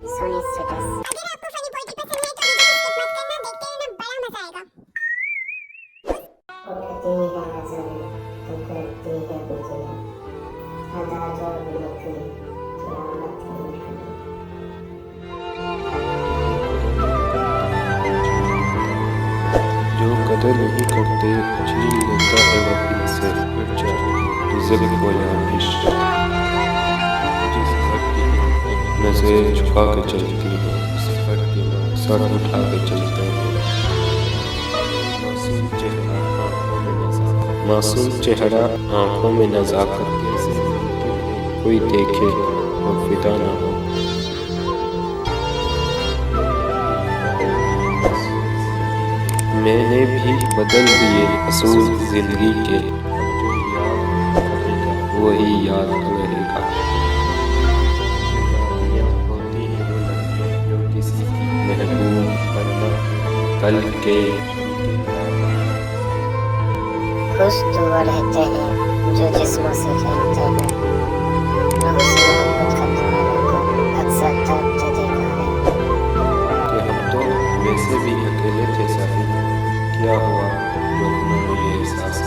Soni status. अगर आपको funny poetry पसंद है तो वीडियो को स्किप मत करना, देखते रहना, बड़ा मजा आएगा। उड़ती है नजरें तो करती है बिजली, अदा जो बिलखनी क़यामत है निकली। जो कदर नहीं करते छीन लेता है वकील से, फिर चाहे रिज़्क़ हो या इश्क। जिस घर की नज़रें झुका के चलती हैं उस घर के लोग सर उठा के चलते हैं। मासूम चेहरा आँखों में नज़ाकत, कैसे मुमकिन है कोई देखे और फिदा ना हो। मैंने भी बदल दिए असूल ज़िंदगी के, जो याद रहेगा वही याद रहेगा। लड़कियाँ होती हैं वो लड़कियाँ जो किसी की महबूब बनना कल के। खुश तो वो रहते हैं जो जिस्मों से खेलते हैं, रूह से मोहब्बत करने वालों को अक्सर तड़पते देखा है। कि हम तो वैसे भी अकेले थे साहिब, क्या हुआ जो उन्होंने ये एहसास